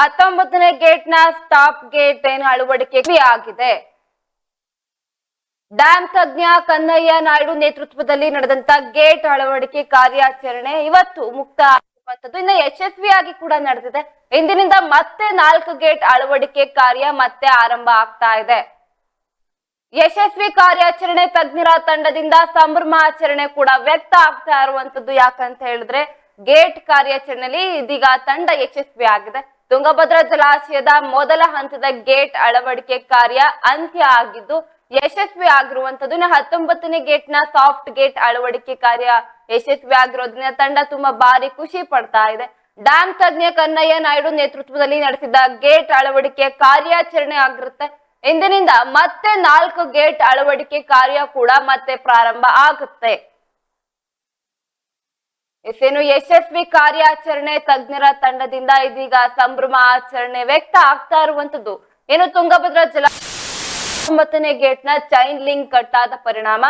19ನೇ ಗೇಟ್ನ stop gate ಏನು ಅಳವಡಿಕೆ ಆಗಿದೆ. ಡ್ಯಾಂ ತಜ್ಞ ಕನ್ನಯ್ಯ ನಾಯ್ಡು ನೇತೃತ್ವದಲ್ಲಿ ನಡೆದಂತ ಗೇಟ್ ಅಳವಡಿಕೆ ಕಾರ್ಯಾಚರಣೆ ಇವತ್ತು ಮುಕ್ತ ಆಗಿರುವಂತದ್ದು. ಇನ್ನು ಯಶಸ್ವಿಯಾಗಿ ಕೂಡ ನಡೆದಿದೆ. ಇಂದಿನಿಂದ ಮತ್ತೆ 4 ಗೇಟ್ ಅಳವಡಿಕೆ ಕಾರ್ಯ ಮತ್ತೆ ಆರಂಭ ಆಗ್ತಾ ಇದೆ. ಯಶಸ್ವಿ ಕಾರ್ಯಾಚರಣೆ ತಜ್ಞರ ತಂಡದಿಂದ ಸಂಭ್ರಮಾಚರಣೆ ಕೂಡ ವ್ಯಕ್ತ ಆಗ್ತಾ ಇರುವಂತದ್ದು. ಯಾಕಂತ ಹೇಳಿದ್ರೆ ಗೇಟ್ ಕಾರ್ಯಾಚರಣೆಯಲ್ಲಿ ಇದೀಗ ತಂಡ ಯಶಸ್ವಿ ಆಗಿದೆ. ತುಂಗಭದ್ರಾ ಜಲಾಶಯದ ಮೊದಲ ಹಂತದ ಗೇಟ್ ಅಳವಡಿಕೆ ಕಾರ್ಯ ಅಂತ್ಯ ಆಗಿದ್ದು ಯಶಸ್ವಿ ಆಗಿರುವಂತದ್ದು. 19ನೇ ಗೇಟ್ನ ಸಾಫ್ಟ್ ಗೇಟ್ ಅಳವಡಿಕೆ ಕಾರ್ಯ ಯಶಸ್ವಿ ಆಗಿರೋದ್ರಿಂದ ತಂಡ ತುಂಬಾ ಭಾರಿ ಖುಷಿ ಪಡ್ತಾ ಇದೆ. ಡ್ಯಾಂ ತಜ್ಞ ಕನ್ನಯ್ಯ ನಾಯ್ಡು ನೇತೃತ್ವದಲ್ಲಿ ನಡೆಸಿದ ಗೇಟ್ ಅಳವಡಿಕೆ ಕಾರ್ಯಾಚರಣೆ ಆಗಿರುತ್ತೆ. ಇಂದಿನಿಂದ ಮತ್ತೆ 4 ಗೇಟ್ ಅಳವಡಿಕೆ ಕಾರ್ಯ ಕೂಡ ಮತ್ತೆ ಪ್ರಾರಂಭ ಆಗುತ್ತೆ. ಇನ್ನು ಯಶಸ್ವಿ ಕಾರ್ಯಾಚರಣೆ ತಜ್ಞರ ತಂಡದಿಂದ ಇದೀಗ ಸಂಭ್ರಮ ಆಚರಣೆ ವ್ಯಕ್ತ ಆಗ್ತಾ ಇರುವಂತದ್ದು. ಏನು ತುಂಗಭದ್ರಾ ಜಲಾಶಯ 19ನೇ ಗೇಟ್ನ ಚೈನ್ ಲಿಂಕ್ ಕಟ್ ಆದ ಪರಿಣಾಮ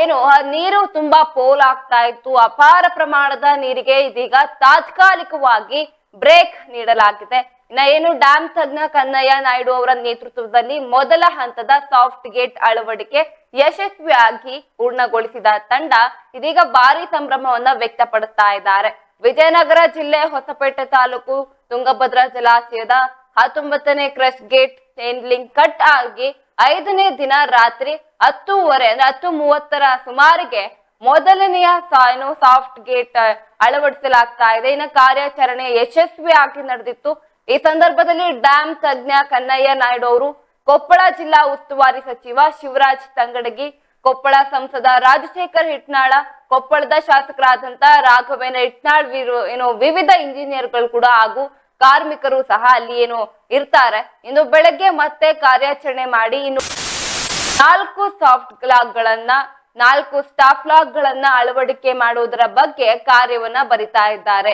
ಏನು ನೀರು ತುಂಬಾ ಪೋಲ್ ಆಗ್ತಾ ಇತ್ತು. ಅಪಾರ ಪ್ರಮಾಣದ ನೀರಿಗೆ ಇದೀಗ ತಾತ್ಕಾಲಿಕವಾಗಿ ಬ್ರೇಕ್ ನೀಡಲಾಗಿದೆ. ಇನ್ನ ಏನು ಡ್ಯಾಂ ತಜ್ಞ ಕನ್ನಯ್ಯ ನಾಯ್ಡು ಅವರ ನೇತೃತ್ವದಲ್ಲಿ ಮೊದಲ ಹಂತದ ಸಾಫ್ಟ್ ಗೇಟ್ ಅಳವಡಿಕೆ ಯಶಸ್ವಿಯಾಗಿ ಪೂರ್ಣಗೊಳಿಸಿದ ತಂಡ ಇದೀಗ ಭಾರಿ ಸಂಭ್ರಮವನ್ನ ವ್ಯಕ್ತಪಡಿಸ್ತಾ ಇದ್ದಾರೆ. ವಿಜಯನಗರ ಜಿಲ್ಲೆ ಹೊಸಪೇಟೆ ತಾಲೂಕು ತುಂಗಭದ್ರಾ ಜಲಾಶಯದ 19ನೇ crest gate chain link cut ಆಗಿ 5ನೇ ದಿನ ರಾತ್ರಿ 10:30 ಸುಮಾರಿಗೆ ಮೊದಲನೆಯ ಸಾಫ್ಟ್ ಗೇಟ್ ಅಳವಡಿಸಲಾಗ್ತಾ ಇದೆ. ಇನ್ನು ಕಾರ್ಯಾಚರಣೆ ಯಶಸ್ವಿಯಾಗಿ ನಡೆದಿತ್ತು. ಈ ಸಂದರ್ಭದಲ್ಲಿ ಡ್ಯಾಂ ತಜ್ಞ ಕನ್ನಯ್ಯ ನಾಯ್ಡು ಅವರು, ಕೊಪ್ಪಳ ಜಿಲ್ಲಾ ಉಸ್ತುವಾರಿ ಸಚಿವ ಶಿವರಾಜ್ ತಂಗಡಗಿ, ಕೊಪ್ಪಳ ಸಂಸದ ರಾಜಶೇಖರ್ ಹಿಟ್ನಾಳ, ಕೊಪ್ಪಳದ ಶಾಸಕರಾದಂತ ರಾಘವೇಂದ್ರ ಹಿಟ್ನಾಳ್ ವಿವಿಧ ಇಂಜಿನಿಯರ್ಗಳು ಕೂಡ ಹಾಗೂ ಕಾರ್ಮಿಕರು ಸಹ ಅಲ್ಲಿ ಇರ್ತಾರೆ. ಇನ್ನು ಬೆಳಗ್ಗೆ ಮತ್ತೆ ಕಾರ್ಯಾಚರಣೆ ಮಾಡಿ ಇನ್ನು 4 ಸಾಫ್ಟ್ ಲಾಕ್ಗಳನ್ನ 4 ಸ್ಟಾಫ್ ಲಾಕ್ಗಳನ್ನ ಅಳವಡಿಕೆ ಮಾಡುವುದರ ಬಗ್ಗೆ ಕಾರ್ಯವನ್ನ ಬರಿತಾ ಇದ್ದಾರೆ.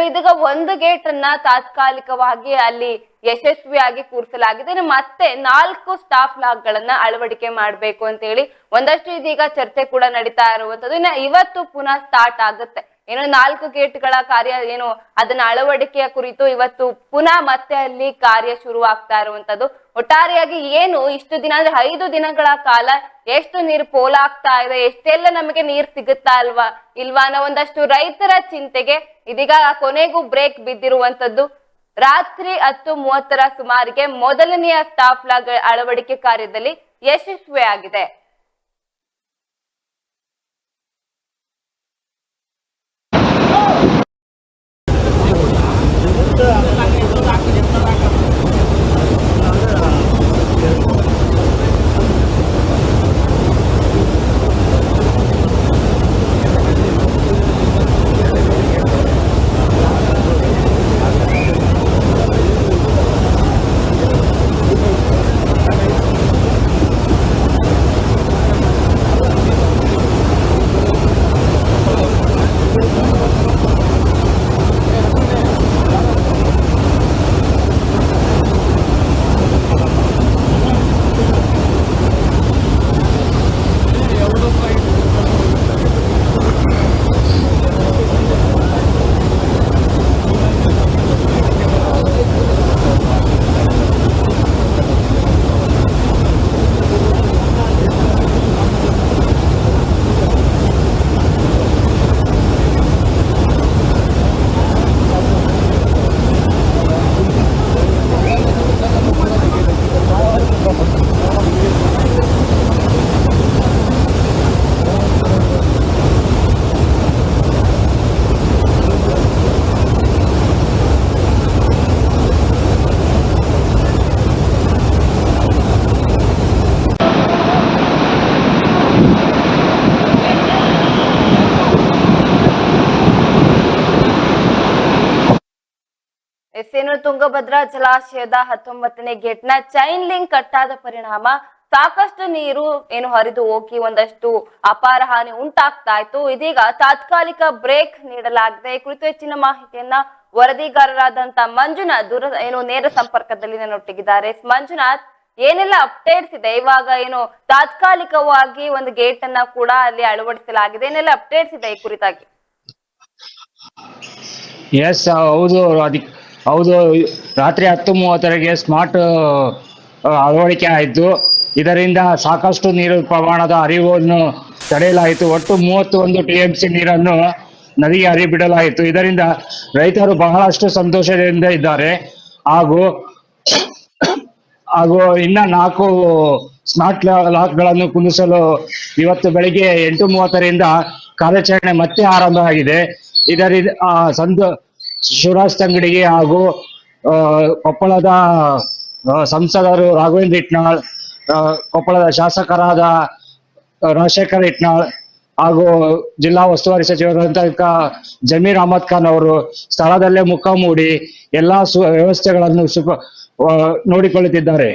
ಇದೀಗ 1 ಗೇಟ್ ಅನ್ನ ತಾತ್ಕಾಲಿಕವಾಗಿ ಅಲ್ಲಿ ಯಶಸ್ವಿಯಾಗಿ ಕೂರಿಸಲಾಗಿದೆ. ಮತ್ತೆ 4 ಸ್ಟಾಫ್ ಲಾಕ್ಗಳನ್ನ ಅಳವಡಿಕೆ ಮಾಡಬೇಕು ಅಂತ ಹೇಳಿ ಒಂದಷ್ಟು ಇದೀಗ ಚರ್ಚೆ ಕೂಡ ನಡೀತಾ ಇರುವಂತದ್ದು. ಇನ್ನು ಇವತ್ತು ಪುನಃ ಸ್ಟಾರ್ಟ್ ಆಗುತ್ತೆ. 4 ಗೇಟ್ಗಳ ಕಾರ್ಯ ಅದನ್ನ ಅಳವಡಿಕೆಯ ಕುರಿತು ಇವತ್ತು ಪುನಃ ಮತ್ತೆ ಅಲ್ಲಿ ಕಾರ್ಯ ಶುರು ಆಗ್ತಾ ಇರುವಂತದ್ದು. ಒಟ್ಟಾರೆಯಾಗಿ ಇಷ್ಟು ದಿನ ಅಂದ್ರೆ 5 ದಿನಗಳ ಕಾಲ ಎಷ್ಟು ನೀರು ಪೋಲಾಗ್ತಾ ಇದೆ, ಎಷ್ಟೆಲ್ಲ ನಮಗೆ ನೀರು ಸಿಗುತ್ತಾ ಇಲ್ವಾ ಅನ್ನೋ ಒಂದಷ್ಟು ರೈತರ ಚಿಂತೆಗೆ ಇದೀಗ ಕೊನೆಗೂ ಬ್ರೇಕ್ ಬಿದ್ದಿರುವಂತದ್ದು. ರಾತ್ರಿ 10:30 ಸುಮಾರಿಗೆ ಮೊದಲನೆಯ ಸ್ಟಾಫ್ ಲಾಗ್ ಅಳವಡಿಕೆ ಕಾರ್ಯದಲ್ಲಿ ಯಶಸ್ವಿಯಾಗಿದೆ. ತುಂಗಭದ್ರಾ ಜಲಾಶಯದ 19ನೇ ಗೇಟ್ನ ಚೈನ್ ಲಿಂಕ್ ಕಟ್ ಆದ ಪರಿಣಾಮ ಸಾಕಷ್ಟು ನೀರು ಹರಿದು ಹೋಗಿ ಒಂದಷ್ಟು ಅಪಾರ ಹಾನಿ ಉಂಟಾಗ್ತಾ ಇತ್ತು. ಇದೀಗ ತಾತ್ಕಾಲಿಕ ಬ್ರೇಕ್ ನೀಡಲಾಗಿದೆ. ಈ ಕುರಿತು ಹೆಚ್ಚಿನ ಮಾಹಿತಿಯನ್ನ ವರದಿಗಾರರಾದಂತ ಮಂಜುನಾಥ್ ನೇರ ಸಂಪರ್ಕದಲ್ಲಿ ನನ್ನೊಟ್ಟಿಗಿದ್ದಾರೆ. ಮಂಜುನಾಥ್, ಏನೆಲ್ಲ ಅಪ್ಡೇಟ್ಸ್ ಇದೆ? ಇವಾಗ ತಾತ್ಕಾಲಿಕವಾಗಿ ಒಂದು ಗೇಟ್ ಅನ್ನ ಕೂಡ ಅಲ್ಲಿ ಅಳವಡಿಸಲಾಗಿದೆ. ಏನೆಲ್ಲ ಅಪ್ಡೇಟ್ಸ್ ಇದೆ ಈ ಕುರಿತಾಗಿ? ಎಸ್, ಹೌದು. ಹೌದು, ರಾತ್ರಿ 10:30ಗೆ ಸ್ಮಾರ್ಟ್ ಅಳವಡಿಕೆ ಆಯಿತು. ಇದರಿಂದ ಸಾಕಷ್ಟು ನೀರು ಪ್ರಮಾಣದ ಹರಿವನ್ನು ತಡೆಯಲಾಯಿತು. ಒಟ್ಟು 31 TMC ನೀರನ್ನು ನದಿಗೆ ಹರಿಬಿಡಲಾಯಿತು. ಇದರಿಂದ ರೈತರು ಬಹಳಷ್ಟು ಸಂತೋಷದಿಂದ ಇದ್ದಾರೆ. ಹಾಗೂ ಹಾಗೂ ಇನ್ನ 4 ಸ್ಮಾರ್ಟ್ ಲಾಕ್ಗಳನ್ನು ಕುಂದಿಸಲು ಇವತ್ತು ಬೆಳಿಗ್ಗೆ 8:30ರಿಂದ ಕಾರ್ಯಾಚರಣೆ ಮತ್ತೆ ಆರಂಭ ಆಗಿದೆ. ಇದರಿಂದ ಶಿವರಾಜ್ ತಂಗಡಿಗೆ ಹಾಗೂ ಕೊಪ್ಪಳದ ಸಂಸದರು ರಾಘವೇಂದ್ರ ಇಟ್ನಾಳ್, ಕೊಪ್ಪಳದ ಶಾಸಕರಾದ ರಾಜಶೇಖರ್ ಇಟ್ನಾಳ್ ಹಾಗೂ ಜಿಲ್ಲಾ ಉಸ್ತುವಾರಿ ಸಚಿವರಾದಂತಹ ಜಮೀರ್ ಅಹಮದ್ ಖಾನ್ ಅವರು ಸ್ಥಳದಲ್ಲೇ ಮುಖ ಮೂಡಿ ಎಲ್ಲಾ ವ್ಯವಸ್ಥೆಗಳನ್ನು ನೋಡಿಕೊಳ್ಳುತ್ತಿದ್ದಾರೆ.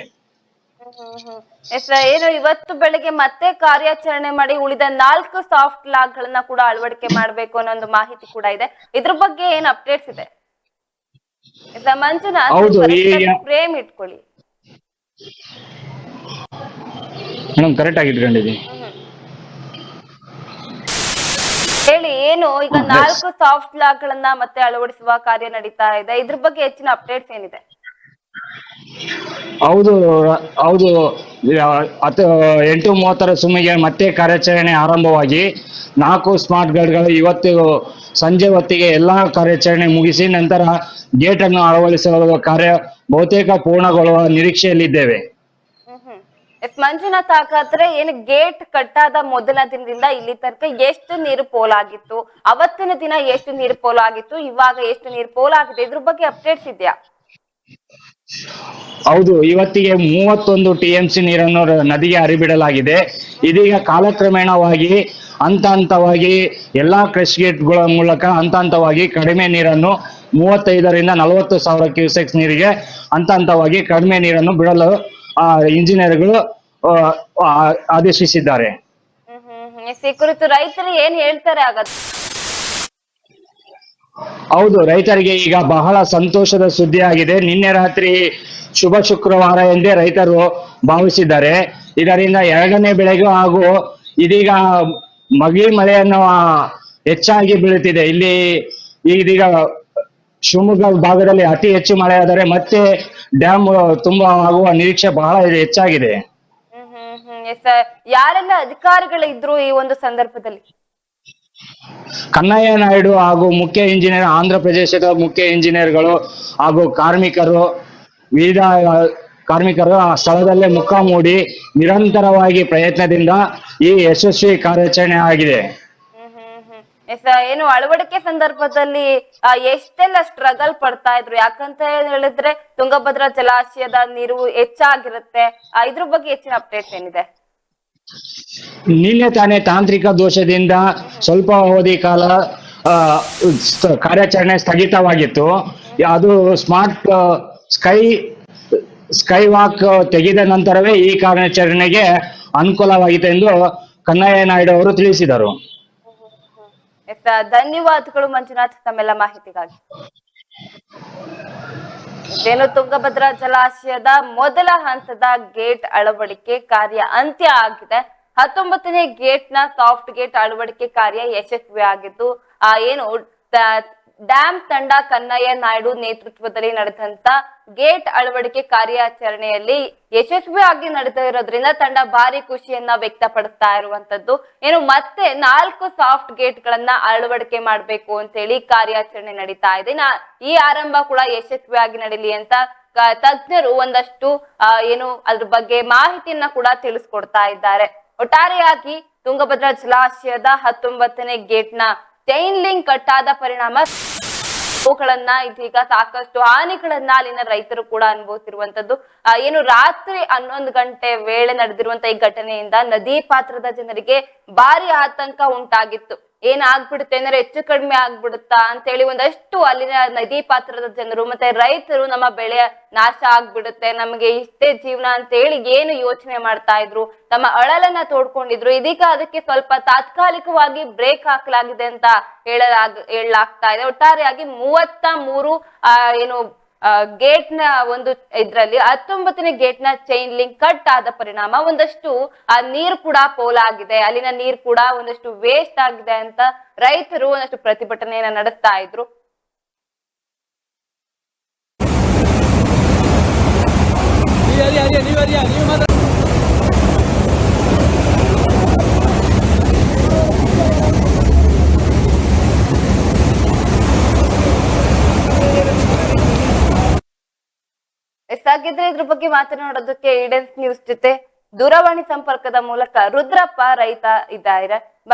ಏನು ಇವತ್ತು ಬೆಳಿಗ್ಗೆ ಮತ್ತೆ ಕಾರ್ಯಾಚರಣೆ ಮಾಡಿ ಉಳಿದ 4 ಸಾಫ್ಟ್ ಲಾಕ್ ಗಳನ್ನ ಕೂಡ ಅಳವಡಿಕೆ ಮಾಡ್ಬೇಕು ಅನ್ನೋ ಒಂದು ಮಾಹಿತಿ ಕೂಡ ಇದೆ. ಇದ್ರ ಬಗ್ಗೆ ಏನ್ ಅಪ್ಡೇಟ್ಸ್ ಇದೆ? ಮಂಜುನಾಥ್, ಫ್ರೇಮ್ ಇಟ್ಕೊಳ್ಳಿ. ಕರೆಕ್ಟ್ ಆಗಿ ಇಟ್ಕೊಂಡಿದ್ದೀನಿ. ಹೇಳಿ, ಏನು ಈಗ 4 ಸಾಫ್ಟ್ ಲಾಕ್ ಗಳನ್ನ ಮತ್ತೆ ಅಳವಡಿಸುವ ಕಾರ್ಯ ನಡೀತಾ ಇದೆ. ಇದ್ರ ಬಗ್ಗೆ ಹೆಚ್ಚಿನ ಅಪ್ಡೇಟ್ಸ್ ಏನಿದೆ? ಹೌದು ಹೌದು 8:30 ಸುಮಾರಿಗೆ ಮತ್ತೆ ಕಾರ್ಯಾಚರಣೆ ಆರಂಭವಾಗಿ 4 ಸ್ಮಾರ್ಟ್ ಗಾರ್ಡ್ಗಳು ಇವತ್ತು ಸಂಜೆ ಹೊತ್ತಿಗೆ ಎಲ್ಲಾ ಕಾರ್ಯಾಚರಣೆ ಮುಗಿಸಿ ನಂತರ ಗೇಟ್ ಅನ್ನು ಅಳವಡಿಸುವ ಕಾರ್ಯ ಬಹುತೇಕ ಪೂರ್ಣಗೊಳ್ಳುವ ನಿರೀಕ್ಷೆಯಲ್ಲಿದ್ದೇವೆ. ಮಂಜುನಾಥ್, ಹಾಗಾದ್ರೆ ಏನು ಗೇಟ್ ಕಟ್ಟಾದ ಮೊದಲ ದಿನದಿಂದ ಇಲ್ಲಿ ತನಕ ಎಷ್ಟು ನೀರು ಪೋಲಾಗಿತ್ತು? ಅವತ್ತಿನ ದಿನ ಎಷ್ಟು ನೀರು ಪೋಲಾಗಿತ್ತು? ಇವಾಗ ಎಷ್ಟು ನೀರು ಪೋಲಾಗಿದೆ? ಇದ್ರ ಬಗ್ಗೆ ಅಪ್ಡೇಟ್ಸ್ ಇದೆಯಾ? ಹೌದು, ಇವತ್ತಿಗೆ 31 TMC ನೀರನ್ನು ನದಿಗೆ ಹರಿಬಿಡಲಾಗಿದೆ. ಇದೀಗ ಕಾಲಕ್ರಮೇಣವಾಗಿ ಹಂತವಾಗಿ ಎಲ್ಲಾ ಕ್ರಶ್ ಗೇಟ್ಗಳ ಮೂಲಕ ಹಂತವಾಗಿ ಕಡಿಮೆ ನೀರನ್ನು 35ರಿಂದ 40 ಸಾವಿರ ಕ್ಯೂಸೆಕ್ಸ್ ನೀರಿಗೆ ಹಂತವಾಗಿ ಕಡಿಮೆ ನೀರನ್ನು ಬಿಡಲು ಇಂಜಿನಿಯರ್ಗಳು ಆದೇಶಿಸಿದ್ದಾರೆ. ಈ ಕುರಿತು ರೈತರು ಏನ್ ಹೇಳ್ತಾರೆ? ಹೌದು, ರೈತರಿಗೆ ಈಗ ಬಹಳ ಸಂತೋಷದ ಸುದ್ದಿ ಆಗಿದೆ. ನಿನ್ನೆ ರಾತ್ರಿ ಶುಭ ಶುಕ್ರವಾರ ಎಂದೇ ರೈತರು ಭಾವಿಸಿದ್ದಾರೆ. ಇದರಿಂದ 2ನೇ ಬೆಳೆಗೂ ಹಾಗೂ ಇದೀಗ ಮಳೆಯನ್ನು ಹೆಚ್ಚಾಗಿ ಬೀಳುತ್ತಿದೆ. ಇಲ್ಲಿ ಇದೀಗ ಶಿವಮೊಗ್ಗ ಭಾಗದಲ್ಲಿ ಅತಿ ಹೆಚ್ಚು ಮಳೆಯಾದರೆ ಮತ್ತೆ ಡ್ಯಾಮ್ ತುಂಬಾ ಆಗುವ ನಿರೀಕ್ಷೆ ಬಹಳ ಹೆಚ್ಚಾಗಿದೆ. ಯಾರೆಲ್ಲ ಅಧಿಕಾರಿಗಳಿದ್ರು ಈ ಒಂದು ಸಂದರ್ಭದಲ್ಲಿ? ಕನ್ನಯ್ಯ ನಾಯ್ಡು ಹಾಗೂ ಮುಖ್ಯ ಇಂಜಿನಿಯರ್, ಆಂಧ್ರ ಪ್ರದೇಶದ ಮುಖ್ಯ ಇಂಜಿನಿಯರ್ಗಳು ಹಾಗೂ ವಿವಿಧ ಕಾರ್ಮಿಕರು ಆ ಸ್ಥಳದಲ್ಲೇ ಮುಖ ಮೂಡಿ ನಿರಂತರವಾಗಿ ಪ್ರಯತ್ನದಿಂದ ಈ ಯಶಸ್ವಿ ಕಾರ್ಯಾಚರಣೆ ಆಗಿದೆ. ಏನು ಅಳವಡಿಕೆ ಸಂದರ್ಭದಲ್ಲಿ ಎಷ್ಟೆಲ್ಲ ಸ್ಟ್ರಗಲ್ ಪಡ್ತಾ ಇದ್ರು? ಯಾಕಂತ ಹೇಳಿದ್ರೆ ತುಂಗಭದ್ರಾ ಜಲಾಶಯದ ನೀರು ಹೆಚ್ಚಾಗಿರುತ್ತೆ. ಇದ್ರ ಬಗ್ಗೆ ಹೆಚ್ಚಿನ ಅಪ್ಡೇಟ್ಸ್ ಏನಿದೆ? ನಿನ್ನೆ ತಾನೇ ತಾಂತ್ರಿಕ ದೋಷದಿಂದ ಸ್ವಲ್ಪ ಅವಧಿ ಕಾಲ ಕಾರ್ಯಾಚರಣೆ ಸ್ಥಗಿತವಾಗಿತ್ತು. ಅದು ಸ್ಮಾರ್ಟ್ ಸ್ಕೈ ವಾಕ್ ತೆಗೆದ ನಂತರವೇ ಈ ಕಾರ್ಯಾಚರಣೆಗೆ ಅನುಕೂಲವಾಗಿದೆ ಎಂದು ಕನ್ನಯ್ಯ ನಾಯ್ಡು ಅವರು ತಿಳಿಸಿದರು. ಧನ್ಯವಾದಗಳು ಮಂಜುನಾಥ್ ತಮ್ಮೆಲ್ಲ ಮಾಹಿತಿಗಾಗಿ. ಏನು ತುಂಗಭದ್ರಾ ಜಲಾಶಯದ ಮೊದಲ ಹಂತದ ಗೇಟ್ ಅಳವಡಿಕೆ ಕಾರ್ಯ ಅಂತ್ಯ ಆಗಿದೆ. 19ನೇ ಗೇಟ್ ನ ಸಾಫ್ಟ್ ಗೇಟ್ ಅಳವಡಿಕೆ ಕಾರ್ಯ ಯಶಸ್ವಿ ಆಗಿದ್ದು ಏನು ಡ್ಯಾಮ್ ತಂಡ ಕನ್ನಯ್ಯ ನಾಯ್ಡು ನೇತೃತ್ವದಲ್ಲಿ ನಡೆದಂತ ಗೇಟ್ ಅಳವಡಿಕೆ ಕಾರ್ಯಾಚರಣೆಯಲ್ಲಿ ಯಶಸ್ವಿಯಾಗಿ ನಡೆದಿರೋದ್ರಿಂದ ತಂಡ ಭಾರಿ ಖುಷಿಯನ್ನ ವ್ಯಕ್ತಪಡಿಸ್ತಾ ಇರುವಂತದ್ದು. ಏನು ಮತ್ತೆ 4 ಸಾಫ್ಟ್ ಗೇಟ್ ಗಳನ್ನ ಅಳವಡಿಕೆ ಮಾಡ್ಬೇಕು ಅಂತ ಹೇಳಿ ಕಾರ್ಯಾಚರಣೆ ನಡೀತಾ ಇದೆ. ಈ ಆರಂಭ ಕೂಡ ಯಶಸ್ವಿಯಾಗಿ ನಡೀಲಿ ಅಂತ ತಜ್ಞರು ಒಂದಷ್ಟು ಏನು ಅದ್ರ ಬಗ್ಗೆ ಮಾಹಿತಿಯನ್ನ ಕೂಡ ತಿಳಿಸ್ಕೊಡ್ತಾ ಇದ್ದಾರೆ. ಒಟ್ಟಾರೆಯಾಗಿ ತುಂಗಭದ್ರಾ ಜಲಾಶಯದ 19ನೇ ಗೇಟ್ ನ ಚೈನ್ ಲಿಂಕ್ ಕಟ್ಟಾದ ಪರಿಣಾಮ ಅವುಗಳನ್ನ ಇದೀಗ ಸಾಕಷ್ಟು ಹಾನಿಗಳನ್ನ ಅಲ್ಲಿನ ರೈತರು ಕೂಡ ಅನುಭವಿಸಿರುವಂತದ್ದು. ಏನು ರಾತ್ರಿ 11 ಗಂಟೆ ವೇಳೆ ನಡೆದಿರುವಂತ ಈ ಘಟನೆಯಿಂದ ನದಿ ಪಾತ್ರದ ಜನರಿಗೆ ಭಾರಿ ಆತಂಕ ಉಂಟಾಗಿತ್ತು. ಏನಾಗ್ಬಿಡುತ್ತೆ ಅಂದ್ರೆ ಹೆಚ್ಚು ಕಡಿಮೆ ಆಗ್ಬಿಡುತ್ತಾ ಅಂತ ಹೇಳಿ ಒಂದಷ್ಟು ಅಲ್ಲಿನ ನದಿ ಪಾತ್ರದ ಜನರು ಮತ್ತೆ ರೈತರು ನಮ್ಮ ಬೆಳೆ ನಾಶ ಆಗ್ಬಿಡುತ್ತೆ, ನಮಗೆ ಇಷ್ಟೇ ಜೀವನ ಅಂತ ಹೇಳಿ ಏನು ಯೋಚನೆ ಮಾಡ್ತಾ ಇದ್ರು, ತಮ್ಮ ಅಳಲನ್ನ ತೋಡ್ಕೊಂಡಿದ್ರು. ಇದೀಗ ಅದಕ್ಕೆ ಸ್ವಲ್ಪ ತಾತ್ಕಾಲಿಕವಾಗಿ ಬ್ರೇಕ್ ಹಾಕಲಾಗಿದೆ ಅಂತ ಹೇಳಲಾಗ್ತಾ ಇದೆ. ಒಟ್ಟಾರೆಯಾಗಿ 33 ಏನು ಗೇಟ್ ನ ಒಂದು ಇದ್ರಲ್ಲಿ 19ನೇ ಗೇಟ್ ನ ಚೈನ್ ಲಿಂಕ್ ಕಟ್ ಆದ ಪರಿಣಾಮ ಒಂದಷ್ಟು ನೀರು ಕೂಡ ಪೋಲಾಗಿದೆ, ಅಲ್ಲಿನ ನೀರು ಕೂಡ ಒಂದಷ್ಟು ವೇಸ್ಟ್ ಆಗಿದೆ ಅಂತ ರೈತರು ಒಂದಷ್ಟು ಪ್ರತಿಭಟನೆಯನ್ನ ನಡೆಸ್ತಾ ಇದ್ರು. ಎಷ್ಟಾಗಿದ್ರೆ ಇದ್ರ ಬಗ್ಗೆ ಮಾತನಾಡೋದಕ್ಕೆ ಈಡೆನ್ಸ್ ನ್ಯೂಸ್ ಜೊತೆ ದೂರವಾಣಿ ಸಂಪರ್ಕದ ಮೂಲಕ ರುದ್ರಪ್ಪ ರೈತ ಇದ್ದಾರೆ.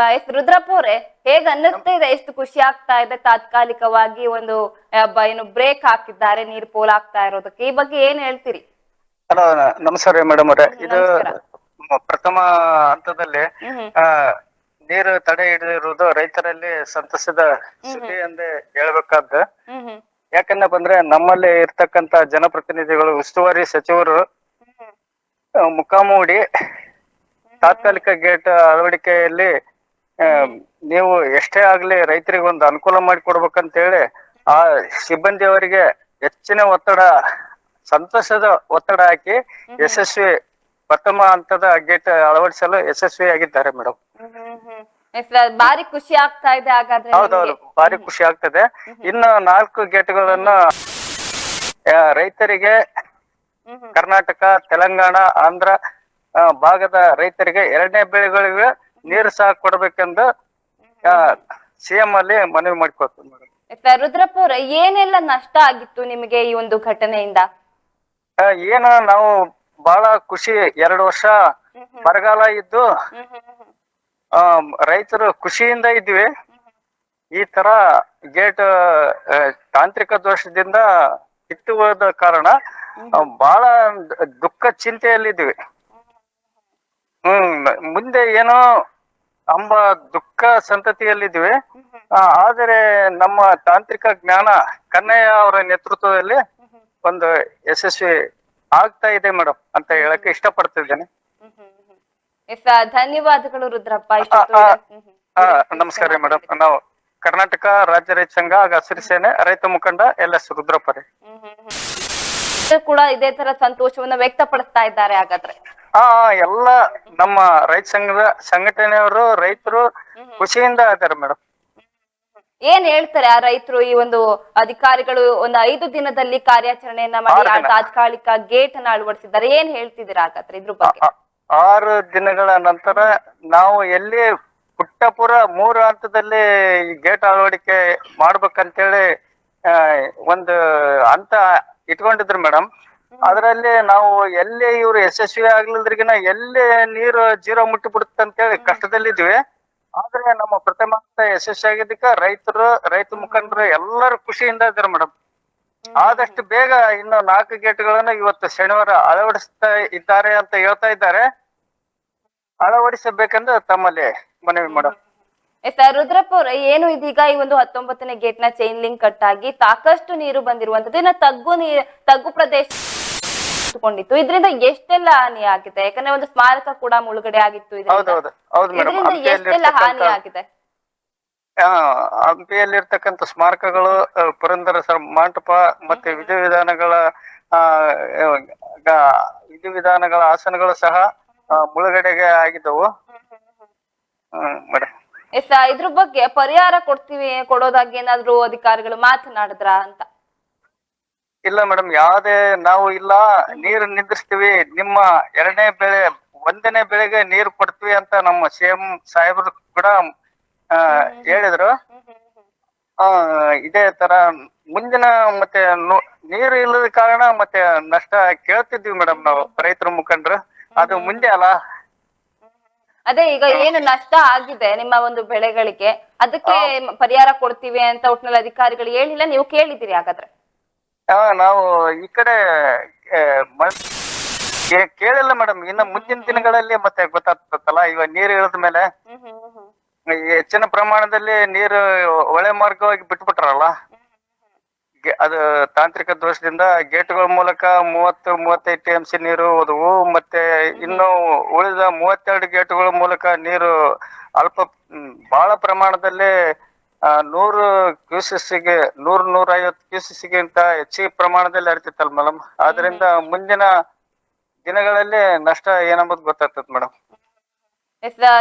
ರುದ್ರಪ್ಪ ಅವರೇ, ಹೇಗ್ ಅನ್ನಿಸ್ತಾ ಇದೆ? ಎಷ್ಟು ಖುಷಿ ಆಗ್ತಾ ಇದೆ? ತಾತ್ಕಾಲಿಕವಾಗಿ ಒಂದು ಏನು ಬ್ರೇಕ್ ಹಾಕಿದ್ದಾರೆ ನೀರು ಪೋಲಾಗ್ತಾ ಇರೋದಕ್ಕೆ, ಈ ಬಗ್ಗೆ ಏನ್ ಹೇಳ್ತೀರಿ? ಹಲೋ, ನಮಸ್ಕಾರ ಮೇಡಮ್ ಅವರೇ. ಇದು ಪ್ರಥಮ ಹಂತದಲ್ಲಿ ನೀರು ತಡೆ ಹಿಡಿದಿರುವುದು ರೈತರಲ್ಲಿ ಸಂತಸದ ಸುದ್ದಿ ಎಂದೇ ಹೇಳ್ಬೇಕಾದ. ಯಾಕಂದ್ರೆ ಬಂದ್ರೆ ನಮ್ಮಲ್ಲಿ ಇರ್ತಕ್ಕಂತ ಜನಪ್ರತಿನಿಧಿಗಳು, ಉಸ್ತುವಾರಿ ಸಚಿವರು ಮುಖಾಮೂಡಿ ತಾತ್ಕಾಲಿಕ ಗೇಟ್ ಅಳವಡಿಕೆಯಲ್ಲಿ ನೀವು ಎಷ್ಟೇ ಆಗ್ಲಿ ರೈತರಿಗೆ ಒಂದು ಅನುಕೂಲ ಮಾಡಿಕೊಡ್ಬೇಕಂತ ಹೇಳಿ ಆ ಸಿಬ್ಬಂದಿಯವರಿಗೆ ಹೆಚ್ಚಿನ ಒತ್ತಡ, ಸಂತಸದ ಒತ್ತಡ ಹಾಕಿ ಯಶಸ್ವಿ ಪ್ರಥಮ ಹಂತದ ಗೇಟ್ ಅಳವಡಿಸಲು ಯಶಸ್ವಿಯಾಗಿದ್ದಾರೆ ಮೇಡಮ್. ಭಾರಿ ಖುಷಿ ಆಗ್ತಾ ಇದೆ ಹಾಗಾದ್ರೆ? ಹೌದೌದು, ಭಾರಿ ಖುಷಿ ಆಗ್ತದೆ. ಇನ್ನು 4 ಗೇಟ್ಗಳನ್ನ ರೈತರಿಗೆ ಕರ್ನಾಟಕ, ತೆಲಂಗಾಣ, ಆಂಧ್ರ ಭಾಗದ ರೈತರಿಗೆ 2ನೇ ಬೆಳೆಗಳಿಗೆ ನೀರು ಸಹ ಕೊಡ್ಬೇಕೆಂದು ಸಿಎಂ ಅಲ್ಲಿ ಮನವಿ ಮಾಡಿಕೊಳ್ತೀನಿ ಮೇಡಮ್. ರುದ್ರಪ್ಪ ಅವ್ರ, ಏನೆಲ್ಲ ನಷ್ಟ ಆಗಿತ್ತು ನಿಮಗೆ ಈ ಒಂದು ಘಟನೆಯಿಂದ? ಏನು, ನಾವು ಬಹಳ ಖುಷಿ, 2 ವರ್ಷ ಬರಗಾಲ ಇದ್ದು ರೈತರು ಖುಷಿಯಿಂದ ಇದ್ವಿ. ಈ ತರ ಗೇಟ್ ತಾಂತ್ರಿಕ ದೋಷದಿಂದ ಕಿತ್ತು ಹೋದ ಕಾರಣ ಬಹಳ ದುಃಖ ಚಿಂತೆಯಲ್ಲಿದ್ವಿ. ಮುಂದೆ ಏನೋ ಎಂಬ ದುಃಖ ಸಂತತಿಯಲ್ಲಿದ್ವಿ. ಆದರೆ ನಮ್ಮ ತಾಂತ್ರಿಕ ಜ್ಞಾನ ಕನ್ನಯ್ಯ ಅವರ ನೇತೃತ್ವದಲ್ಲಿ ಒಂದು ಯಶಸ್ವಿ ಆಗ್ತಾ ಇದೆ ಮೇಡಮ್ ಅಂತ ಹೇಳಕ್ಕೆ ಇಷ್ಟಪಡ್ತಿದ್ದೇನೆ. ಧನ್ಯವಾದಗಳು ರುದ್ರಪ್ಪ. ನಮಸ್ಕಾರ ಮೇಡಮ್. ನಾವು ಕರ್ನಾಟಕ ರಾಜ್ಯ ರೈತ ಸಂಘ ಹಾಗೂ ಹಸಿರು ಸೇನೆ ರೈತ ಮುಖಂಡ LS ರುದ್ರಪ್ಪ ರೀ. ಕೂಡ ಇದೇ ತರ ಸಂತೋಷವನ್ನ ವ್ಯಕ್ತಪಡಿಸ್ತಾ ಇದ್ದಾರೆ ಹಾಗಾದ್ರೆ? ಎಲ್ಲ ನಮ್ಮ ರೈತ ಸಂಘದ ಸಂಘಟನೆಯವರು, ರೈತರು ಖುಷಿಯಿಂದ ಇದ್ದಾರೆ ಮೇಡಮ್. ಏನ್ ಹೇಳ್ತಾರೆ ಆ ರೈತರು? ಈ ಒಂದು ಅಧಿಕಾರಿಗಳು ಒಂದು 5 ದಿನದಲ್ಲಿ ಕಾರ್ಯಾಚರಣೆಯನ್ನ ಮಾಡಿ ತಾತ್ಕಾಲಿಕ ಗೇಟ್ ಅನ್ನ ಅಳವಡಿಸಿದ್ದಾರೆ, ಏನ್ ಹೇಳ್ತಿದ್ದೀರಾ ಹಾಗಾದ್ರೆ ಇದ್ರ ಬಗ್ಗೆ? 6 ದಿನಗಳ ನಂತರ ನಾವು ಎಲ್ಲಿ ಪುಟ್ಟಪುರ 3 ಹಂತದಲ್ಲಿ ಗೇಟ್ ಅಳವಡಿಕೆ ಮಾಡ್ಬೇಕಂತೇಳಿ ಒಂದು ಹಂತ ಇಟ್ಕೊಂಡಿದ್ರು ಮೇಡಮ್. ಅದರಲ್ಲಿ ನಾವು ಎಲ್ಲಿ ಇವ್ರು ಯಶಸ್ವಿ ಆಗ್ಲಿಲ್ದ್ರಿಗಿನ ಎಲ್ಲಿ ನೀರು ಜೀರೋ ಮುಟ್ಟಿ ಬಿಡುತ್ತೆ ಅಂತೇಳಿ ಕಷ್ಟದಲ್ಲಿದ್ವಿ. ಆದ್ರೆ ನಮ್ಮ ಪ್ರಥಮ ಹಂತ ಯಶಸ್ವಿ ಆಗಿದ್ದಕ್ಕ ರೈತರು, ರೈತ ಮುಖಂಡರು ಎಲ್ಲರೂ ಖುಷಿಯಿಂದ ಇದ್ದಾರೆ ಮೇಡಮ್. ಆದಷ್ಟು ಬೇಗ ಇನ್ನು 4 ಗೇಟ್ಗಳನ್ನು ಇವತ್ತು ಶನಿವಾರ ಅಳವಡಿಸ್ತಾ ಇದ್ದಾರೆ ಅಂತ ಹೇಳ್ತಾ ಇದ್ದಾರೆ. ಅಳವಡಿಸಬೇಕೆಂದು ತಮ್ಮಲ್ಲಿ ಮನವಿ ಮೇಡಮ್. ರುದ್ರಪ್ಪ ಅವ್ರ, ಏನು ಇದೀಗ ಈ ಒಂದು 19ನೇ ಗೇಟ್ ನ ಚೈನ್ ಲಿಂಕ್ ಕಟ್ ಆಗಿ ಸಾಕಷ್ಟು ನೀರು ಬಂದಿರುವಂತದ್ದು, ಇನ್ನ ತಗ್ಗು ಪ್ರದೇಶ ಇದರಿಂದ ಎಷ್ಟೆಲ್ಲ ಹಾನಿ ಆಗಿದೆ? ಯಾಕಂದ್ರೆ ಒಂದು ಸ್ಮಾರಕ ಕೂಡ ಮುಳುಗಡೆ ಆಗಿತ್ತು. ಇದರಿಂದ ಎಷ್ಟೆಲ್ಲ ಹಾನಿ ಆಗಿದೆ? ಹಂಪಿಯಲ್ಲಿರ್ತಕ್ಕಂಥ ಸ್ಮಾರಕಗಳು, ಪುರಂದರ ಮಂಟಪ ಮತ್ತೆ ವಿಧಿವಿಧಾನಗಳ ಆಸನಗಳು ಸಹ ಮುಳುಗಡೆಗೆ ಆಗಿದ್ದವು ಮೇಡಮ್. ಇದ್ರ ಬಗ್ಗೆ ಪರಿಹಾರ ಕೊಡೋದಾಗಿ ಏನಾದ್ರು ಅಧಿಕಾರಿಗಳು ಮಾತನಾಡಿದ್ರ ಅಂತ? ಇಲ್ಲ ಮೇಡಮ್, ಯಾವುದೇ ನಾವು ಇಲ್ಲ, ನೀರು ನಿಂದ್ರಿಸ್ತೀವಿ, ನಿಮ್ಮ 2ನೇ ಬೆಳೆ 1ನೇ ಬೆಳೆಗೆ ನೀರು ಕೊಡ್ತೀವಿ ಅಂತ ನಮ್ಮ CM ಸಾಹೇಬರು ಕೂಡ ಹೇಳಿದ್ರು. ಇದೇ ತರ ಮುಂದಿನ ಮತ್ತೆ ನೀರು ಇಲ್ಲದ ಕಾರಣ ಮತ್ತೆ ನಷ್ಟ ಕೇಳ್ತಿದ್ವಿ ಮೇಡಮ್ ನಾವು ರೈತರ ಮುಖಂಡರು. ಅದು ಮುಂದೆ ಅಲ್ಲ. ಅದೇ ಈಗ ಏನು ನಷ್ಟ ಆಗಿದೆ ನಿಮ್ಮ ಒಂದು ಬೆಳೆಗಳಿಗೆ, ಅದಕ್ಕೆ ಪರಿಹಾರ ಕೊಡ್ತೀವಿ ಅಂತ ಒಟ್ನಲ್ಲಿ ಅಧಿಕಾರಿಗಳು ಹೇಳಿಲ್ಲ, ನೀವು ಕೇಳಿದಿರಿ ಹಾಗಾದ್ರೆ? ನಾವು ಈ ಕಡೆ ಕೇಳಿಲ್ಲ ಮೇಡಮ್. ಇನ್ನು ಮುಂದಿನ ದಿನಗಳಲ್ಲಿ ಮತ್ತೆ ಗೊತ್ತಾಗ್ತದಲ್ಲ. ಇವಾಗ ನೀರು ಇಳಿದ ಮೇಲೆ ಹೆಚ್ಚಿನ ಪ್ರಮಾಣದಲ್ಲಿ ನೀರು ಒಳೆ ಮಾರ್ಗವಾಗಿ ಬಿಟ್ಬಿಟ್ರಲ್ಲ, ಅದು ತಾಂತ್ರಿಕ ದೋಷದಿಂದ ಗೇಟ್ಗಳ ಮೂಲಕ 30-35 TMC ನೀರು ಹೋದವು. ಮತ್ತೆ ಇನ್ನು ಉಳಿದ 32 ಗೇಟ್ಗಳ ಮೂಲಕ ನೀರು ಬಹಳ ಪ್ರಮಾಣದಲ್ಲಿ 100 ಕ್ಯೂಸೆಸ್ಗೆ 100-150 ಕ್ಯೂಸೆಸ್ಗಿಂತ ಹೆಚ್ಚಿಗೆ ಪ್ರಮಾಣದಲ್ಲಿ ಹರಿತಿತ್ತಲ್ಲ ಮೇಡಮ್. ಆದ್ರಿಂದ ಮುಂದಿನ ದಿನಗಳಲ್ಲಿ ನಷ್ಟ ಏನಂಬುದು ಗೊತ್ತಾಗ್ತದೆ ಮೇಡಮ್.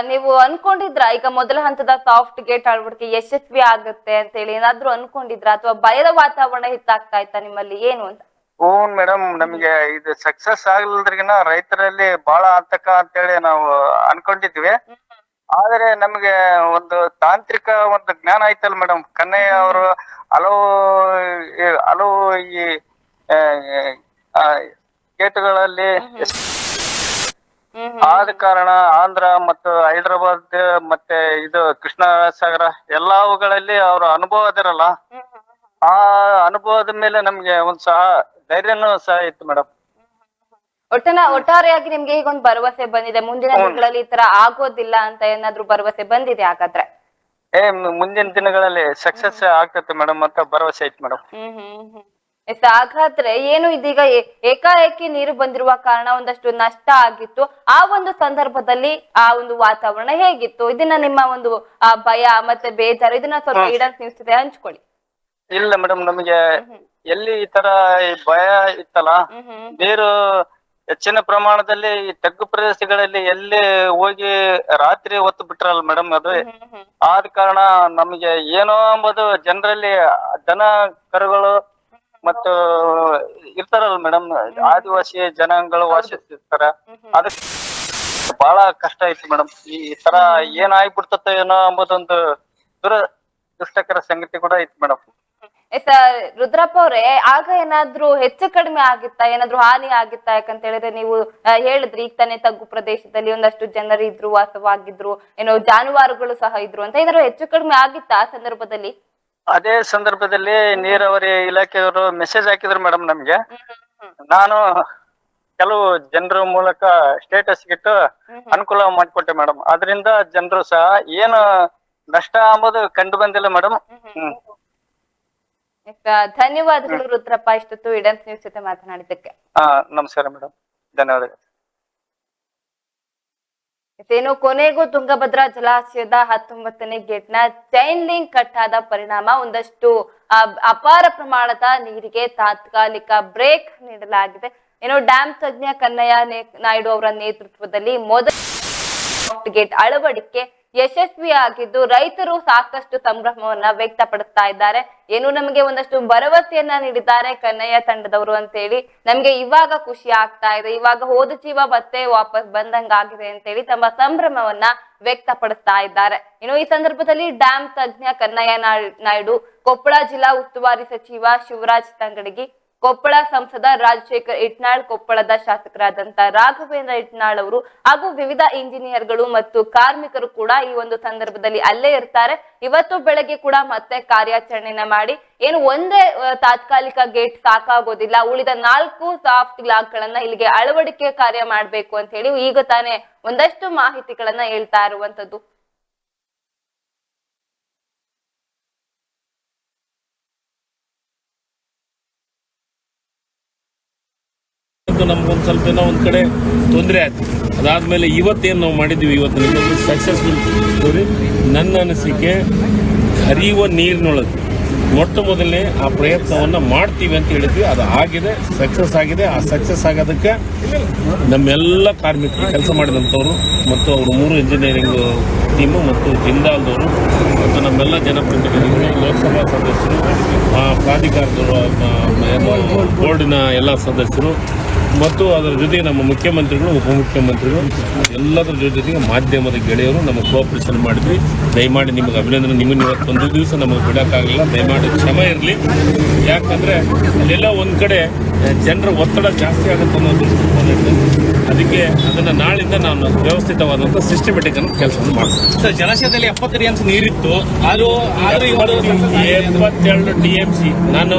ನೀವು ಅನ್ಕೊಂಡಿದ್ರ ಈಗ ಮೊದಲ ಹಂತದ ಸಾಫ್ಟ್ ಗೇಟ್ ಅಳವಡಿಕೆ ಯಶಸ್ವಿ ಆಗುತ್ತೆ ಅಂತ ಹೇಳಿ ಏನಾದ್ರು ಅನ್ಕೊಂಡಿದ್ರ, ಅಥವಾ ಭಯದ ವಾತಾವರಣ ಹೆಚ್ಚಾಗ್ತಾ ಇತ್ತಾ ನಿಮ್ಮಲ್ಲಿ, ಏನು ಅಂತ? ಹ್ಞೂ ಮೇಡಮ್, ನಮ್ಗೆ ಇದು ಸಕ್ಸಸ್ ಆಗ್ಲಿಲ್ದ್ರಿಗಿನ ರೈತರಲ್ಲಿ ಬಹಳ ಆತಂಕ ಅಂತೇಳಿ ನಾವು ಅನ್ಕೊಂಡಿದ್ವಿ. ಆದ್ರೆ ನಮ್ಗೆ ಒಂದು ತಾಂತ್ರಿಕ ಒಂದು ಜ್ಞಾನ ಐತಲ್ಲ ಮೇಡಮ್, ಕನ್ನಯ್ಯ ಅವರು ಹಲವು ಈ ಗೇಟ್ಗಳಲ್ಲಿ ಆದ ಕಾರಣ ಆಂಧ್ರ ಮತ್ತು ಹೈದರಾಬಾದ್ ಮತ್ತೆ ಇದು ಕೃಷ್ಣ ಸಾಗರ ಎಲ್ಲವುಗಳಲ್ಲಿ ಅವ್ರ ಅನುಭವ ಅದಿರಲ್ಲ, ಆ ಅನುಭವದ ಮೇಲೆ ನಮ್ಗೆ ಒಂದ್ ಧೈರ್ಯನೂ ಸಹ ಇತ್ತು ಮೇಡಮ್. ಒಟ್ಟಾರೆಯಾಗಿ ನಿಮ್ಗೆ ಈಗ ಒಂದು ಭರವಸೆ ಬಂದಿದೆ, ಮುಂದಿನ ದಿನಗಳಲ್ಲಿ ಈ ತರ ಆಗೋದಿಲ್ಲ ಅಂತ ಏನಾದ್ರು ಭರವಸೆ ಬಂದಿದೆ ಹಾಗಾದ್ರೆ? ಮುಂದಿನ ದಿನಗಳಲ್ಲಿ ಸಕ್ಸಸ್ ಆಗ್ತೈತೆ ಮೇಡಮ್ ಅಂತ ಭರವಸೆ ಐತಿ ಮೇಡಮ್. ಹಾಗಾದ್ರೆ ಏನು ಇದೀಗ ಏಕಾಏಕಿ ನೀರು ಬಂದಿರುವ ಕಾರಣ ಒಂದಷ್ಟು ನಷ್ಟ ಆಗಿತ್ತು, ಆ ಒಂದು ಸಂದರ್ಭದಲ್ಲಿ ಆ ಒಂದು ವಾತಾವರಣ ಹೇಗಿತ್ತು? ಇದನ್ನ ನಿಮ್ಮ ಒಂದು ಭಯ ಮತ್ತೆ ಬೇಜಾರು ಇದನ್ನ ಸ್ವಲ್ಪ ಈಡನ್ಸ್ ನ್ಯೂಸ್ ಜೊತೆ ಹಂಚ್ಕೊಳ್ಳಿ. ಇಲ್ಲ ಮೇಡಮ್, ನಮಗೆ ಎಲ್ಲಿ ಈ ತರ ಭಯ ಇತ್ತಲ್ಲ, ನೀರು ಹೆಚ್ಚಿನ ಪ್ರಮಾಣದಲ್ಲಿ ಈ ತಗ್ಗು ಪ್ರದೇಶಗಳಲ್ಲಿ ಎಲ್ಲಿ ಹೋಗಿ ರಾತ್ರಿ ಹೊತ್ತು ಬಿಟ್ರಲ್ಲ ಮೇಡಮ್, ಅದು ಆದ ಕಾರಣ ನಮಗೆ ಏನೋ ಎಂಬುದು ಜನರಲ್ಲಿ ದನ ಕರುಗಳು ಮತ್ತು ಇರ್ತಾರಲ್ಲ ಮೇಡಮ್, ಆದಿವಾಸಿ ಜನಾಂಗಗಳು ವಾಸಿಸ್ತಿರ್ತಾರ, ಅದಕ್ಕೆ ಬಹಳ ಕಷ್ಟ ಐತಿ ಮೇಡಮ್. ಈ ತರ ಏನಾಗ್ಬಿಡ್ತೋ ಏನೋ ಎಂಬುದೊಂದು ದುಷ್ಟಕರ ಸಂಗತಿ ಕೂಡ ಐತಿ ಮೇಡಮ್. ರುದ್ರಪ್ಪ ಅವ್ರೆ, ಆಗ ಏನಾದ್ರು ಹೆಚ್ಚು ಕಡಿಮೆ ಆಗಿತ್ತಾ, ಏನಾದ್ರು ಹಾನಿ ಆಗಿತ್ತಾ? ಯಾಕಂತ ಹೇಳಿದ್ರೆ ನೀವು ಹೇಳಿದ್ರಿ ಈಗ ತಾನೇ ತಗ್ಗು ಪ್ರದೇಶದಲ್ಲಿ ಒಂದಷ್ಟು ಜನರು ಇದ್ರು, ವಾಸವಾಗಿದ್ರು, ಏನೋ ಜಾನುವಾರುಗಳು ಸಹ ಇದ್ರು ಅಂತ, ಏನಾದ್ರು ಹೆಚ್ಚು ಕಡಿಮೆ ಆಗಿತ್ತಾ ಆ ಸಂದರ್ಭದಲ್ಲಿ? ಅದೇ ಸಂದರ್ಭದಲ್ಲಿ ನೀರಾವರಿ ಇಲಾಖೆಯವರು ಮೆಸೇಜ್ ಹಾಕಿದ್ರು ಮೇಡಮ್ ನಮ್ಗೆ. ನಾನು ಕೆಲವು ಜನರ ಮೂಲಕ ಸ್ಟೇಟಸ್ ಇಟ್ಟು ಅನುಕೂಲ ಮಾಡಿಕೊಟ್ಟೆ ಮೇಡಮ್. ಅದರಿಂದ ಜನರು ಸಹ ಏನು ನಷ್ಟ ಅಂಬೋದು ಕಂಡು ಬಂದಿಲ್ಲ ಮೇಡಮ್. ಧನ್ಯವಾದಗಳು ರುದ್ರಪ್ಪ, ಇಷ್ಟೊತ್ತು ಈಡನ್ಸ್ ನ್ಯೂಸ್ ಜೊತೆ ಮಾತನಾಡಿದ್ದಕ್ಕೆ. ನಮಸ್ಕಾರ ಮೇಡಮ್, ಧನ್ಯವಾದಗಳು. ಏನು ಕೊನೆಗೂ ತುಂಗಭದ್ರಾ ಜಲಾಶಯದ 19ನೇ ಗೇಟ್ನ ಚೈನ್ ಲಿಂಕ್ ಕಟ್ ಆದ ಪರಿಣಾಮ ಒಂದಷ್ಟು ಅಪಾರ ಪ್ರಮಾಣದ ನೀರಿಗೆ ತಾತ್ಕಾಲಿಕ ಬ್ರೇಕ್ ನೀಡಲಾಗಿದೆ. ಏನು ಡ್ಯಾಮ್ ತಜ್ಞ ಕನ್ನಯ್ಯ ನಾಯ್ಡು ಅವರ ನೇತೃತ್ವದಲ್ಲಿ ಮೊದಲ ಗೇಟ್ ಅಳವಡಿಕೆ ಯಶಸ್ವಿಯಾಗಿದ್ದು ರೈತರು ಸಾಕಷ್ಟು ಸಂಭ್ರಮವನ್ನ ವ್ಯಕ್ತಪಡಿಸ್ತಾ ಇದ್ದಾರೆ. ಏನು ನಮಗೆ ಒಂದಷ್ಟು ಭರವಸೆಯನ್ನ ನೀಡಿದ್ದಾರೆ ಕನ್ನಯ್ಯ ತಂಡದವರು ಅಂತ ಹೇಳಿ, ನಮ್ಗೆ ಇವಾಗ ಖುಷಿ ಆಗ್ತಾ ಇದೆ, ಇವಾಗ ಹೋದ ಜೀವ ಮತ್ತೆ ವಾಪಸ್ ಬಂದಂಗಾಗಿದೆ ಅಂತ ಹೇಳಿ ತಮ್ಮ ಸಂಭ್ರಮವನ್ನ ವ್ಯಕ್ತಪಡಿಸ್ತಾ ಇದ್ದಾರೆ. ಇನ್ನು ಈ ಸಂದರ್ಭದಲ್ಲಿ ಡ್ಯಾಮ್ ತಜ್ಞ ಕನ್ನಯ್ಯ ನಾಯ್ಡು, ಕೊಪ್ಪಳ ಜಿಲ್ಲಾ ಉಸ್ತುವಾರಿ ಸಚಿವ ಶಿವರಾಜ್ ತಂಗಡಗಿ, ಕೊಪ್ಪಳ ಸಂಸದ ರಾಜಶೇಖರ್ ಇಟ್ನಾಳ್, ಕೊಪ್ಪಳದ ಶಾಸಕರಾದಂತ ರಾಘವೇಂದ್ರ ಇಟ್ನಾಳ್ ಅವರು ಹಾಗೂ ವಿವಿಧ ಇಂಜಿನಿಯರ್ಗಳು ಮತ್ತು ಕಾರ್ಮಿಕರು ಕೂಡ ಈ ಒಂದು ಸಂದರ್ಭದಲ್ಲಿ ಅಲ್ಲೇ ಇರ್ತಾರೆ. ಇವತ್ತು ಬೆಳಗ್ಗೆ ಕೂಡ ಮತ್ತೆ ಕಾರ್ಯಾಚರಣೆಯನ್ನ ಮಾಡಿ ಏನು ಒಂದೇ ತಾತ್ಕಾಲಿಕ ಗೇಟ್ ಸಾಕಾಗೋದಿಲ್ಲ, ಉಳಿದ 4 ಸಾಫ್ಟ್ ಲಾಕ್ ಗಳನ್ನ ಇಲ್ಲಿಗೆ ಅಳವಡಿಕೆ ಕಾರ್ಯ ಮಾಡ್ಬೇಕು ಅಂತ ಹೇಳಿ ಈಗ ತಾನೇ ಒಂದಷ್ಟು ಮಾಹಿತಿಗಳನ್ನ ಹೇಳ್ತಾ ಇರುವಂತದ್ದು. ನಮ್ಗೊಂದು ಸ್ವಲ್ಪ ಏನೋ ಒಂದು ಕಡೆ ತೊಂದರೆ ಆಯ್ತು. ಅದಾದ್ಮೇಲೆ ಇವತ್ತೇನು ನಾವು ಮಾಡಿದ್ವಿ, ಇವತ್ತು ಸಕ್ಸಸ್ಫುಲ್ ಸ್ಟೋರಿ. ನನ್ನ ಅನಿಸಿಕೆ ಹರಿಯುವ ನೀರಿನೊಳಗೆ ಮೊಟ್ಟ ಮೊದಲನೇ ಆ ಪ್ರಯತ್ನವನ್ನು ಮಾಡ್ತೀವಿ ಅಂತ ಹೇಳಿದ್ವಿ, ಅದು ಆಗಿದೆ, ಸಕ್ಸಸ್ ಆಗಿದೆ. ಆ ಸಕ್ಸಸ್ ಆಗೋದಕ್ಕೆ ನಮ್ಮೆಲ್ಲ ಕಾರ್ಮಿಕರು ಕೆಲಸ ಮಾಡಿದಂಥವ್ರು ಮತ್ತು ಅವರು 3 ಇಂಜಿನಿಯರಿಂಗ್ ಟೀಮು ಮತ್ತು ಜಿಂದಾಲ್ದವರು ಮತ್ತು ನಮ್ಮೆಲ್ಲ ಜನಪ್ರತಿನಿಧಿಗಳು, ಲೋಕಸಭಾ ಸದಸ್ಯರು, ಪ್ರಾಧಿಕಾರದವರು, ಬೋರ್ಡಿನ ಎಲ್ಲ ಸದಸ್ಯರು ಮತ್ತು ಅದರ ಜೊತೆಗೆ ನಮ್ಮ ಮುಖ್ಯಮಂತ್ರಿಗಳು, ಉಪಮುಖ್ಯಮಂತ್ರಿಗಳು, ಎಲ್ಲದರ ಜೊತೆಗೆ ಮಾಧ್ಯಮದ ಗೆಳೆಯರು ನಮಗೆ ಕೋಆಪರೇಷನ್ ಮಾಡಿದ್ವಿ. ದಯಮಾಡಿ ನಿಮಗೆ ಅಭಿನಂದನೆ. ನಿಮ್ಮನ್ನು ಇವತ್ತೊಂದು ದಿವಸ ನಮಗೆ ಬಿಡೋಕ್ಕಾಗಲಿಲ್ಲ, ದಯಮಾಡಿ ಕ್ಷಮೆ ಇರಲಿ. ಯಾಕಂದರೆ ಅಲ್ಲೆಲ್ಲ ಒಂದು ಕಡೆ ಜನರ ಒತ್ತಡ ಜಾಸ್ತಿ ಆಗುತ್ತೆ ಅನ್ನೋ ದೃಷ್ಟಿಕೋನ, ಅದಕ್ಕೆ ಅದನ್ನು ನಾಳಿಂದ ನಾನು ವ್ಯವಸ್ಥಿತವಾದಂಥ ಸಿಸ್ಟಮೆಟಿಕ್ ಅನ್ನೋ ಕೆಲಸವನ್ನು ಮಾಡ್ತೀನಿ. ಸರ್, ಜಲಾಶಯದಲ್ಲಿ 70 TMC ನೀರಿತ್ತು, ಆದರೂ 72 TMC ನಾನು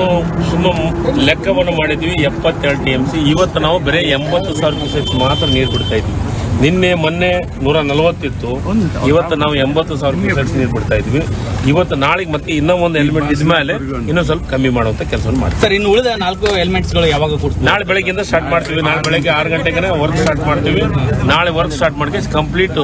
ಲೆಕ್ಕವನ್ನು ಮಾಡಿದ್ವಿ. 72 TMC. ಇವತ್ತು ನಾವು ಬರೀ 80,000 ಕ್ಯೂಸೆಕ್ಸ್ ಮಾತ್ರ ನೀರು ಬಿಡ್ತಾ ಇದ್ವಿ. ನಿನ್ನೆ ಮೊನ್ನೆ 140 ಇತ್ತು, ಇವತ್ತು ನಾವು 80,000 ಕ್ಯೂಸೆಕ್ಸ್ ನೀರು ಬಿಡ್ತಾ ಇದ್ವಿ. ಇವತ್ತು ನಾಳೆಗೆ ಮತ್ತೆ ಇನ್ನೂ ಒಂದು ಎಲಿಮೆಂಟ್ ಇದ್ಮೇಲೆ ಇನ್ನೂ ಸ್ವಲ್ಪ ಕಮ್ಮಿ ಮಾಡುವಂತ ಕೆಲಸವನ್ನು ಮಾಡ್ತೀವಿ. ಸರ್, ಇನ್ನು ಉಳಿದ 4 ಎಲಿಮೆಂಟ್ಸ್ಗಳು ಯಾವಾಗ ಕೊಡ್ತೀವಿ? ನಾಳೆ ಬೆಳಗ್ಗೆಯಿಂದ ಸ್ಟಾರ್ಟ್ ಮಾಡ್ತೀವಿ. ನಾಳೆ ಬೆಳಗ್ಗೆ 6 ಗಂಟೆಗೆ ವರ್ಕ್ ಸ್ಟಾರ್ಟ್ ಮಾಡ್ತೀವಿ. ನಾಳೆ ವರ್ಕ್ ಸ್ಟಾರ್ಟ್ ಮಾಡಿ ಕಂಪ್ಲೀಟ್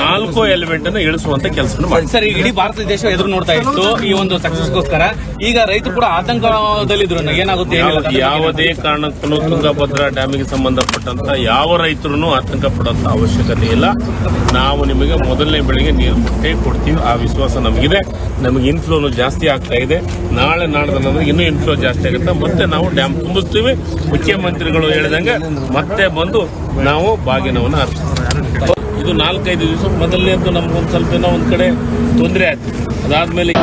4 ಎಲಿಮೆಂಟ್ ಅನ್ನು ಇಳಿಸುವಂತ ಕೆಲಸವನ್ನು ಮಾಡ್ತೀವಿ. ಸರ್, ಇಡೀ ಭಾರತ ದೇಶ ಎದುರು ನೋಡ್ತಾ ಇತ್ತು ಈ ಒಂದು ಸಕ್ಸಸ್ಗೋಸ್ಕರ. ಈಗ ರೈತರು ಕೂಡ ಆತಂಕದಲ್ಲಿದ್ರು, ಏನಾಗುತ್ತೆ? ಯಾವುದೇ ಕಾರಣಕ್ಕೂ ತುಂಗಭದ್ರಾ ಡ್ಯಾಮಿಗೆ ಸಂಬಂಧಪಟ್ಟಂತ ಯಾವ ರೈತರು ಆತಂಕ ಪಡೋ ಪಡೋಂಥ ಅವಶ್ಯಕತೆ ಇಲ್ಲ. ನಾವು ನಿಮಗೆ ಮೊದಲನೇ ಬೆಳೆಗೆ ನೀರು ಕೊಡ್ತೀವಿ. ಆ ವಿಶ್ವಾಸ ನಮಗಿದೆ. ನಮಗೆ ಇನ್ಫ್ಲೋನು ಜಾಸ್ತಿ ಆಗ್ತಾ ಇದೆ. ನಾಳೆ ನಾಡ್ದಂದ್ರೆ ಇನ್ನೂ ಇನ್ಫ್ಲೋ ಜಾಸ್ತಿ ಆಗುತ್ತೆ. ಮತ್ತೆ ನಾವು ಡ್ಯಾಮ್ ತುಂಬಿಸ್ತೀವಿ. ಮುಖ್ಯಮಂತ್ರಿಗಳು ಹೇಳಿದಂಗೆ ಮತ್ತೆ ಬಂದು ನಾವು ಬಾಗಿನವನ್ನು ಅರ್ಪಿಸ್ತೀವಿ. ಇದು 4-5 ದಿವಸ ಮೊದಲನೇದ್ದು ನಮ್ಗೊಂದು ಸ್ವಲ್ಪ ಏನೋ ಒಂದು ಕಡೆ ತೊಂದರೆ ಆಯ್ತು. ಅದಾದ್ಮೇಲೆ